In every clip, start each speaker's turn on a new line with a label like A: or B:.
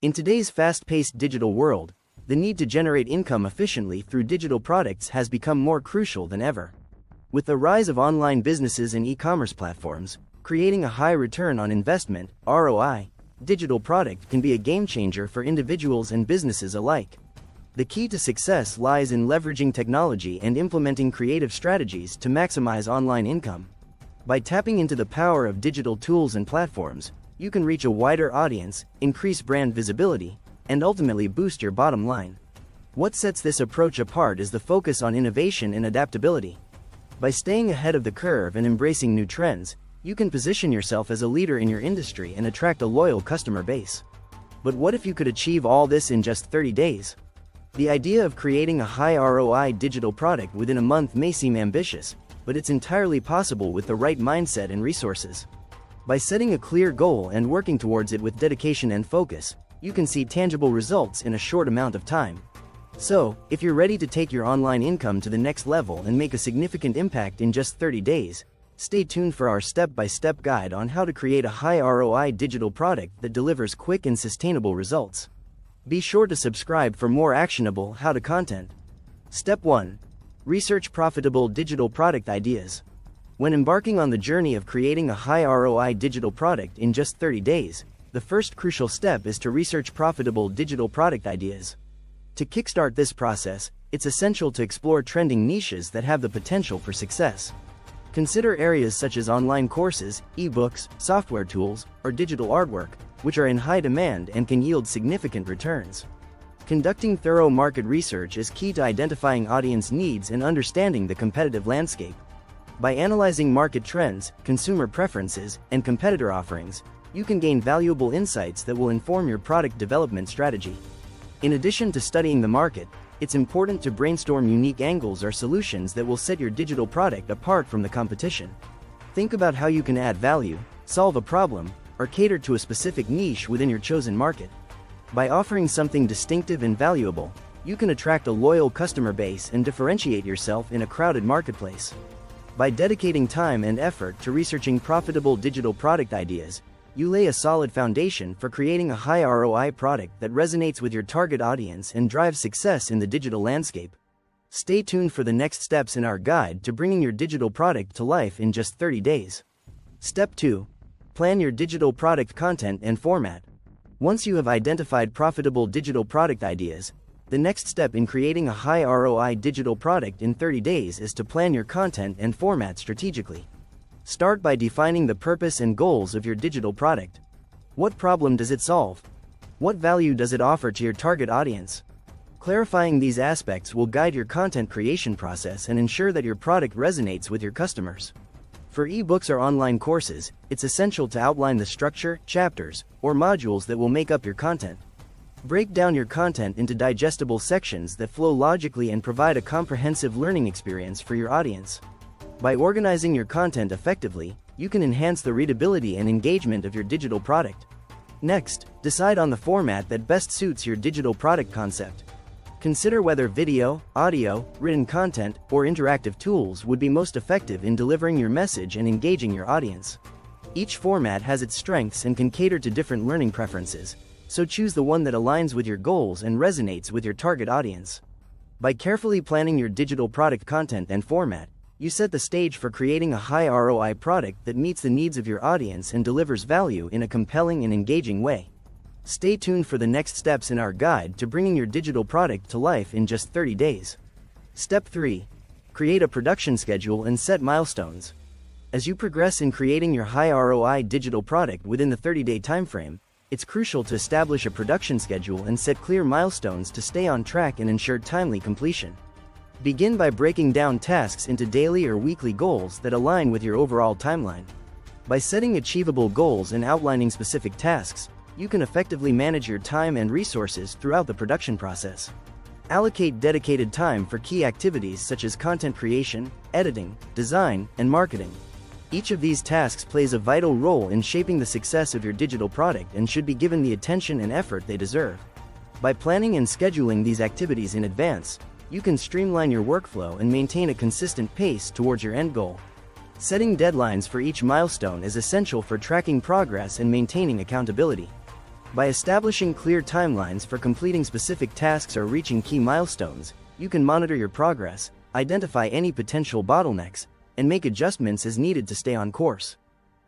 A: In today's fast-paced digital world, the need to generate income efficiently through digital products has become more crucial than ever. With the rise of online businesses and e-commerce platforms, creating a high return on investment, ROI, digital product can be a game-changer for individuals and businesses alike. The key to success lies in leveraging technology and implementing creative strategies to maximize online income. By tapping into the power of digital tools and platforms, you can reach a wider audience, increase brand visibility, and ultimately boost your bottom line. What sets this approach apart is the focus on innovation and adaptability. By staying ahead of the curve and embracing new trends, you can position yourself as a leader in your industry and attract a loyal customer base. But what if you could achieve all this in just 30 days? The idea of creating a high ROI digital product within a month may seem ambitious, but it's entirely possible with the right mindset and resources. By setting a clear goal and working towards it with dedication and focus, you can see tangible results in a short amount of time. So, if you're ready to take your online income to the next level and make a significant impact in just 30 days, stay tuned for our step-by-step guide on how to create a high ROI digital product that delivers quick and sustainable results. Be sure to subscribe for more actionable how-to content. Step 1. Research profitable digital product ideas. When embarking on the journey of creating a high ROI digital product in just 30 days, the first crucial step is to research profitable digital product ideas. To kickstart this process, it's essential to explore trending niches that have the potential for success. Consider areas such as online courses, ebooks, software tools, or digital artwork, which are in high demand and can yield significant returns. Conducting thorough market research is key to identifying audience needs and understanding the competitive landscape. By analyzing market trends, consumer preferences, and competitor offerings, you can gain valuable insights that will inform your product development strategy. In addition to studying the market, it's important to brainstorm unique angles or solutions that will set your digital product apart from the competition. Think about how you can add value, solve a problem, or cater to a specific niche within your chosen market. By offering something distinctive and valuable, you can attract a loyal customer base and differentiate yourself in a crowded marketplace. By dedicating time and effort to researching profitable digital product ideas, you lay a solid foundation for creating a high ROI product that resonates with your target audience and drives success in the digital landscape. Stay tuned for the next steps in our guide to bringing your digital product to life in just 30 days. Step 2. Plan your digital product content and format. Once you have identified profitable digital product ideas, the next step in creating a high ROI digital product in 30 days is to plan your content and format strategically. Start by defining the purpose and goals of your digital product. What problem does it solve? What value does it offer to your target audience? Clarifying these aspects will guide your content creation process and ensure that your product resonates with your customers. For ebooks or online courses, it's essential to outline the structure, chapters, or modules that will make up your content. Break down your content into digestible sections that flow logically and provide a comprehensive learning experience for your audience. By organizing your content effectively, you can enhance the readability and engagement of your digital product. Next, decide on the format that best suits your digital product concept. Consider whether video, audio, written content, or interactive tools would be most effective in delivering your message and engaging your audience. Each format has its strengths and can cater to different learning preferences, so choose the one that aligns with your goals and resonates with your target audience. By carefully planning your digital product content and format, you set the stage for creating a high ROI product that meets the needs of your audience and delivers value in a compelling and engaging way. Stay tuned for the next steps in our guide to bringing your digital product to life in just 30 days. Step 3. Create a production schedule and set milestones. As you progress in creating your high ROI digital product within the 30-day timeframe, it's crucial to establish a production schedule and set clear milestones to stay on track and ensure timely completion. Begin by breaking down tasks into daily or weekly goals that align with your overall timeline. By setting achievable goals and outlining specific tasks, you can effectively manage your time and resources throughout the production process. Allocate dedicated time for key activities such as content creation, editing, design, and marketing. Each of these tasks plays a vital role in shaping the success of your digital product and should be given the attention and effort they deserve. By planning and scheduling these activities in advance, you can streamline your workflow and maintain a consistent pace towards your end goal. Setting deadlines for each milestone is essential for tracking progress and maintaining accountability. By establishing clear timelines for completing specific tasks or reaching key milestones, you can monitor your progress, identify any potential bottlenecks, and make adjustments as needed to stay on course.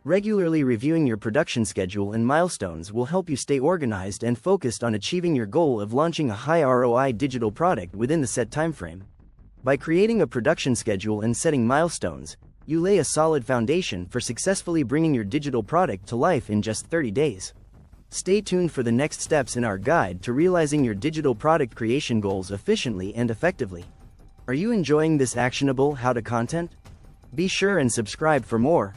A: Regularly reviewing your production schedule and milestones will help you stay organized and focused on achieving your goal of launching a high ROI digital product within the set timeframe. By creating a production schedule and setting milestones, you lay a solid foundation for successfully bringing your digital product to life in just 30 days. Stay tuned for the next steps in our guide to realizing your digital product creation goals efficiently and effectively. Are you enjoying this actionable how-to content? Be sure and subscribe for more.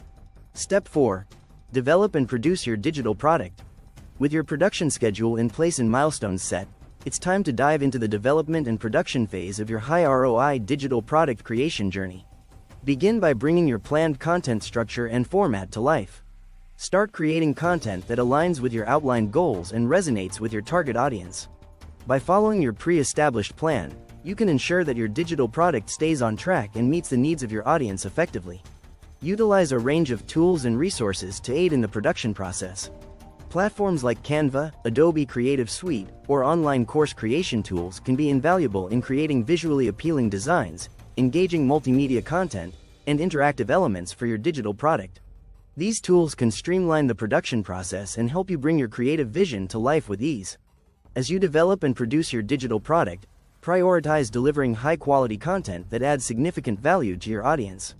A: Step 4. Develop and produce your digital product. With your production schedule in place and milestones set, it's time to dive into the development and production phase of your high ROI digital product creation journey. Begin by bringing your planned content structure and format to life. Start creating content that aligns with your outlined goals and resonates with your target audience. By following your pre-established plan, you can ensure that your digital product stays on track and meets the needs of your audience effectively. Utilize a range of tools and resources to aid in the production process. Platforms like Canva, Adobe Creative Suite, or online course creation tools can be invaluable in creating visually appealing designs, engaging multimedia content, and interactive elements for your digital product. These tools can streamline the production process and help you bring your creative vision to life with ease. As you develop and produce your digital product, prioritize delivering high-quality content that adds significant value to your audience.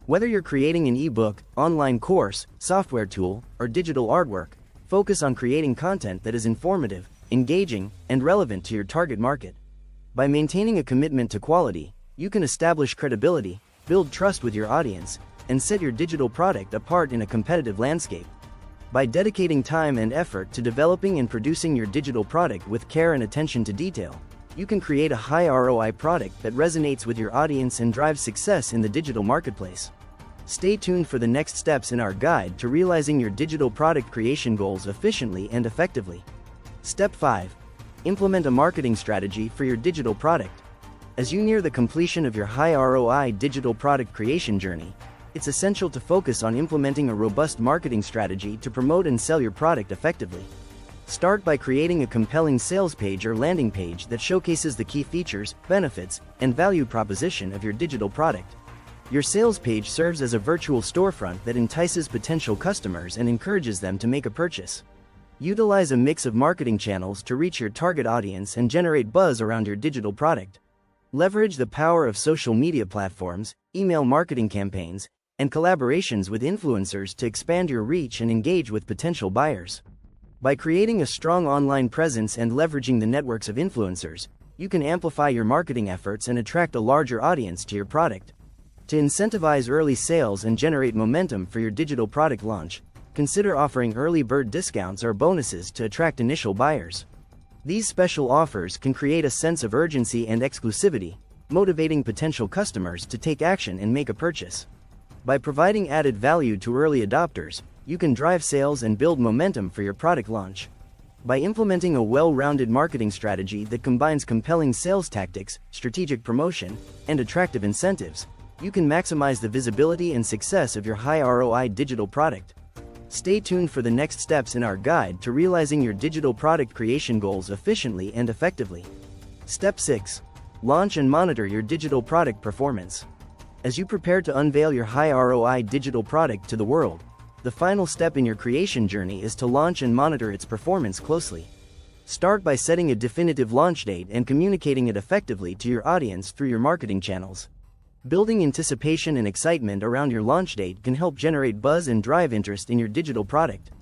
A: Whether you're creating an ebook, online course, software tool, or digital artwork, focus on creating content that is informative, engaging, and relevant to your target market. By maintaining a commitment to quality, you can establish credibility, build trust with your audience, and set your digital product apart in a competitive landscape. By dedicating time and effort to developing and producing your digital product with care and attention to detail, you can create a high ROI product that resonates with your audience and drives success in the digital marketplace. Stay tuned for the next steps in our guide to realizing your digital product creation goals efficiently and effectively. Step 5. Implement a marketing strategy for your digital product. As you near the completion of your high ROI digital product creation journey, it's essential to focus on implementing a robust marketing strategy to promote and sell your product effectively. Start by creating a compelling sales page or landing page that showcases the key features, benefits, and value proposition of your digital product. Your sales page serves as a virtual storefront that entices potential customers and encourages them to make a purchase. Utilize a mix of marketing channels to reach your target audience and generate buzz around your digital product. Leverage the power of social media platforms, email marketing campaigns, and collaborations with influencers to expand your reach and engage with potential buyers. By creating a strong online presence and leveraging the networks of influencers, you can amplify your marketing efforts and attract a larger audience to your product. To incentivize early sales and generate momentum for your digital product launch, consider offering early bird discounts or bonuses to attract initial buyers. These special offers can create a sense of urgency and exclusivity, motivating potential customers to take action and make a purchase. By providing added value to early adopters, you can drive sales and build momentum for your product launch. By implementing a well-rounded marketing strategy that combines compelling sales tactics, strategic promotion, and attractive incentives, you can maximize the visibility and success of your high ROI digital product. Stay tuned for the next steps in our guide to realizing your digital product creation goals efficiently and effectively. Step 6. Launch and monitor your digital product performance. As you prepare to unveil your high ROI digital product to the world, the final step in your creation journey is to launch and monitor its performance closely. Start by setting a definitive launch date and communicating it effectively to your audience through your marketing channels. Building anticipation and excitement around your launch date can help generate buzz and drive interest in your digital product.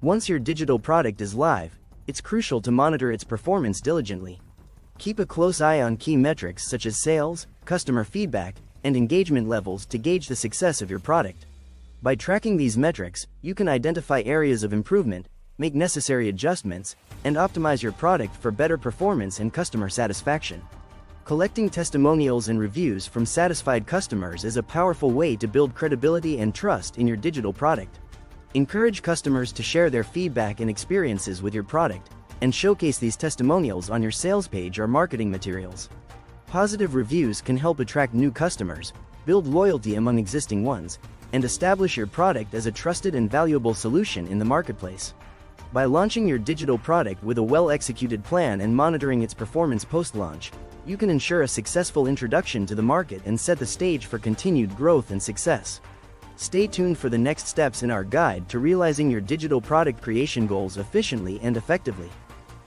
A: Once your digital product is live, it's crucial to monitor its performance diligently. Keep a close eye on key metrics such as sales, customer feedback, and engagement levels to gauge the success of your product. By tracking these metrics, you can identify areas of improvement, make necessary adjustments, and optimize your product for better performance and customer satisfaction. Collecting testimonials and reviews from satisfied customers is a powerful way to build credibility and trust in your digital product. Encourage customers to share their feedback and experiences with your product, and showcase these testimonials on your sales page or marketing materials. Positive reviews can help attract new customers, build loyalty among existing ones, and establish your product as a trusted and valuable solution in the marketplace. By launching your digital product with a well-executed plan and monitoring its performance post-launch, you can ensure a successful introduction to the market and set the stage for continued growth and success. Stay tuned for the next steps in our guide to realizing your digital product creation goals efficiently and effectively.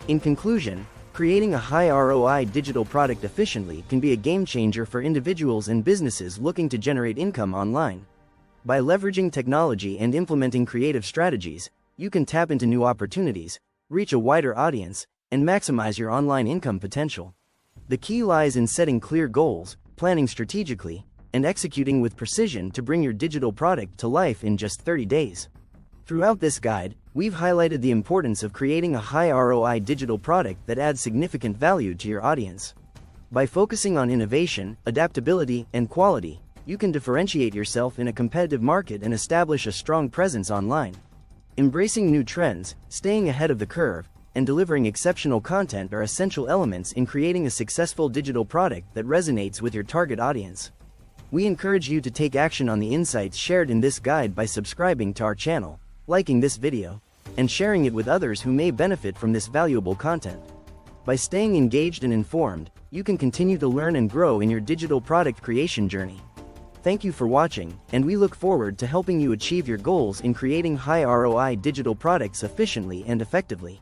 A: In conclusion, creating a high ROI digital product efficiently can be a game changer for individuals and businesses looking to generate income online. By leveraging technology and implementing creative strategies, you can tap into new opportunities, reach a wider audience, and maximize your online income potential. The key lies in setting clear goals, planning strategically, and executing with precision to bring your digital product to life in just 30 days. Throughout this guide, we've highlighted the importance of creating a high ROI digital product that adds significant value to your audience. By focusing on innovation, adaptability, and quality, you can differentiate yourself in a competitive market and establish a strong presence online. Embracing new trends, staying ahead of the curve, and delivering exceptional content are essential elements in creating a successful digital product that resonates with your target audience. We encourage you to take action on the insights shared in this guide by subscribing to our channel, liking this video, and sharing it with others who may benefit from this valuable content. By staying engaged and informed, you can continue to learn and grow in your digital product creation journey. Thank you for watching, and we look forward to helping you achieve your goals in creating high ROI digital products efficiently and effectively.